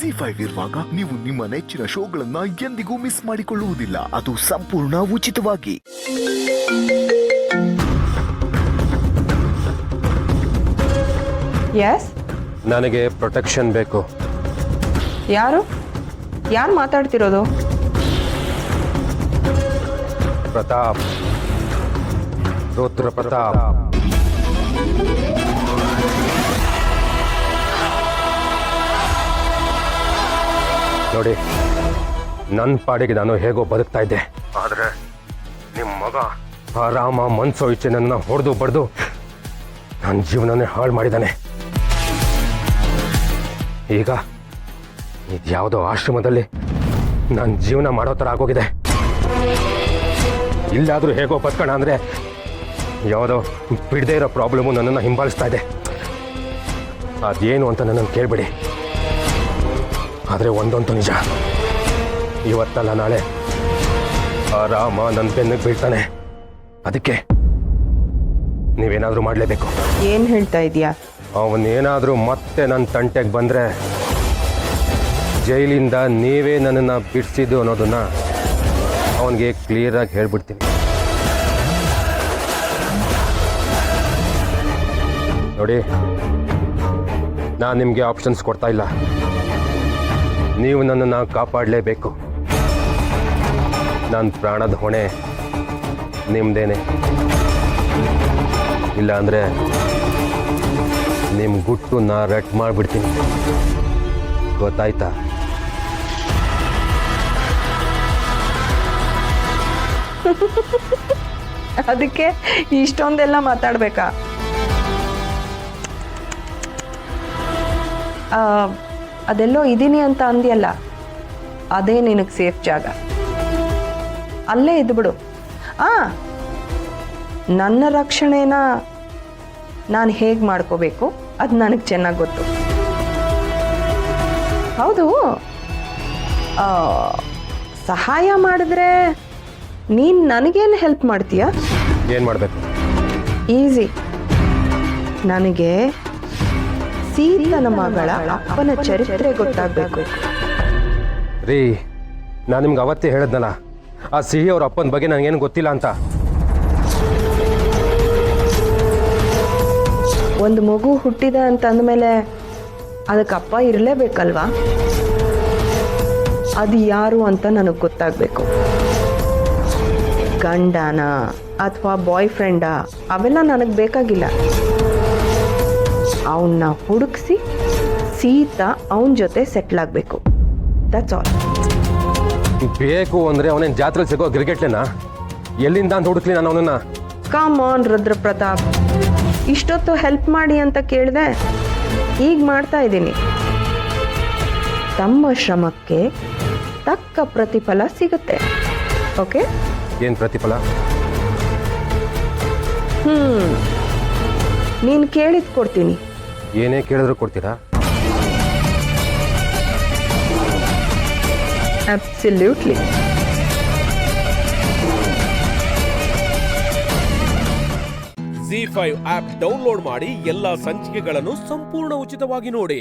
ZEE5 ಇರುವಾಗ ನೀವು ನಿಮ್ಮ ನೆಚ್ಚಿನ ಶೋಗಳನ್ನ ಎಂದಿಗೂ ಮಿಸ್ ಮಾಡಿಕೊಳ್ಳುವುದಿಲ್ಲ. ಅದು ಸಂಪೂರ್ಣ ಉಚಿತವಾಗಿ. ಎಸ್, ನನಗೆ ಪ್ರೊಟೆಕ್ಷನ್ ಬೇಕು. ಯಾರು ಮಾತಾಡ್ತಿರೋದು? ಪ್ರತಾಪ್, ರುದ್ರ ಪ್ರತಾಪ್. ನೋಡಿ, ನನ್ನ ಪಾಡಿಗೆ ನಾನು ಹೇಗೋ ಬದುಕ್ತಾ ಇದ್ದೆ. ಆದರೆ ನಿಮ್ಮ ಮಗ ಆರಾಮ ಮನ್ಸೋ ಇಚ್ಛೆ ನನ್ನ ಹೊಡೆದು ಬಡ್ದು ನನ್ನ ಜೀವನನೇ ಹಾಳು ಮಾಡಿದ್ದಾನೆ. ಈಗ ಇದ್ಯಾವುದೋ ಆಶ್ರಮದಲ್ಲಿ ನನ್ನ ಜೀವನ ಮಾಡೋ ಥರ ಆಗೋಗಿದೆ. ಇಲ್ಲಾದರೂ ಹೇಗೋ ಬದುಕೋಣ ಅಂದರೆ ಯಾವುದೋ ಬಿಡದೇ ಇರೋ ಪ್ರಾಬ್ಲಮ್ಮು ನನ್ನನ್ನು ಹಿಂಬಾಲಿಸ್ತಾ ಇದೆ. ಅದೇನು ಅಂತ ನನ್ನನ್ನು ಕೇಳಬೇಡಿ. ಆದರೆ ಒಂದಂತೂ ನಿಜ, ಇವತ್ತಲ್ಲ ನಾಳೆ ಆರಾಮ ನನ್ನ ಬೆನ್ನಿಗೆ ಬೀಳ್ತಾನೆ. ಅದಕ್ಕೆ ನೀವೇನಾದರೂ ಮಾಡಲೇಬೇಕು. ಏನು ಹೇಳ್ತಾ ಇದೀಯಾ? ಅವನೇನಾದರೂ ಮತ್ತೆ ನನ್ನ ತಂಟೆಗೆ ಬಂದರೆ ಜೈಲಿಂದ ನೀವೇ ನನ್ನನ್ನು ಬಿಡಿಸಿದ್ದು ಅನ್ನೋದನ್ನು ಅವನಿಗೆ ಕ್ಲಿಯರಾಗಿ ಹೇಳ್ಬಿಡ್ತೀನಿ. ನೋಡಿ, ನಾನು ನಿಮಗೆ ಆಪ್ಷನ್ಸ್ ಕೊಡ್ತಾ ಇಲ್ಲ. ನೀವು ನನ್ನನ್ನು ಕಾಪಾಡಲೇಬೇಕು. ನನ್ನ ಪ್ರಾಣದ ಹೊಣೆ ನಿಮ್ಮದೇನೆ. ಇಲ್ಲ ಅಂದರೆ ನಿಮ್ಮ ಗುಟ್ಟು ನಾ ರಟ್ ಮಾಡಿಬಿಡ್ತೀನಿ. ಗೊತ್ತಾಯ್ತಾ? ಅದಕ್ಕೆ ಇಷ್ಟೊಂದೆಲ್ಲ ಮಾತಾಡ್ಬೇಕಾ? ಅದೆಲ್ಲೋ ಇದ್ದೀನಿ ಅಂತ ಅಂದ್ಯಲ್ಲ, ಅದೇ ನಿನಗೆ ಸೇಫ್ ಜಾಗ. ಅಲ್ಲೇ ಇದ್ಬಿಡು. ನನ್ನ ರಕ್ಷಣೆನ ನಾನು ಹೇಗೆ ಮಾಡ್ಕೋಬೇಕು ಅದು ನನಗೆ ಚೆನ್ನಾಗಿ ಗೊತ್ತು. ಹೌದು, ಸಹಾಯ ಮಾಡಿದ್ರೆ ನೀನು ನನಗೇನು ಹೆಲ್ಪ್ ಮಾಡ್ತೀಯಾ? ಏನು ಮಾಡಬೇಕು? ಈಸಿ. ನನಗೆ ಸೀತನ ಮಗಳ ಅಪ್ಪನ ಚರಿತ್ರೆ ಗೊತ್ತಾಗಬೇಕು. ರೀ, ನಾನು ನಿಮ್ಗೆ ಅವತ್ತೇ ಹೇಳಿದ್ನಲ್ಲ, ಆ ಸಿಹಿ ಅವ್ರ ಅಪ್ಪನ ಬಗ್ಗೆ ನನಗೇನು ಗೊತ್ತಿಲ್ಲ ಅಂತ. ಒಂದು ಮಗು ಹುಟ್ಟಿದೆ ಅಂತಂದಮೇಲೆ ಅದಕ್ಕೆ ಅಪ್ಪ ಇರಲೇಬೇಕಲ್ವಾ? ಅದು ಯಾರು ಅಂತ ನನಗೆ ಗೊತ್ತಾಗಬೇಕು. ಗಂಡನ ಅಥವಾ ಬಾಯ್ ಫ್ರೆಂಡಾ ಅವೆಲ್ಲ ನನಗೆ ಬೇಕಾಗಿಲ್ಲ. ಅವನ್ನ ಹುಡುಕಿಸಿ ಸೀತಾ ಅವನ ಜೊತೆ ಸೆಟ್ಲ್ ಆಗಬೇಕು. That's all. ಬೇಕು ಅಂದರೆ ಅವನೇನು ಜಾತ್ರೆ ಸಿಗೋ ಕ್ರಿಕೆಟ್ಲೇನಾ? ಎಲ್ಲಿಂದ ಅಂತ ಹುಡುಕ್ಲಿ ನಾನು ಅವನನ್ನ? ಕಮ್ ಆನ್ ರುದ್ರ ಪ್ರತಾಪ್, ಇಷ್ಟೊತ್ತು ಹೆಲ್ಪ್ ಮಾಡಿ ಅಂತ ಕೇಳಿದೆ, ಈಗ ಮಾಡ್ತಾ ಇದ್ದೀನಿ. ತಮ್ಮ ಶ್ರಮಕ್ಕೆ ತಕ್ಕ ಪ್ರತಿಫಲ ಸಿಗುತ್ತೆ. ಓಕೆ? ಏನು ಪ್ರತಿಫಲ? ನೀನು ಕೇಳಿದ್ ಕೊಡ್ತೀನಿ. ಏನೇ ಕೇಳಿದ್ರು ಕೊಡ್ತೀರಾ? ಅಬ್ಸಲ್ಯೂಟ್ಲಿ. ZEE5 ಆಪ್ ಡೌನ್ಲೋಡ್ ಮಾಡಿ ಎಲ್ಲಾ ಸಂಚಿಕೆಗಳನ್ನು ಸಂಪೂರ್ಣ ಉಚಿತವಾಗಿ ನೋಡಿ.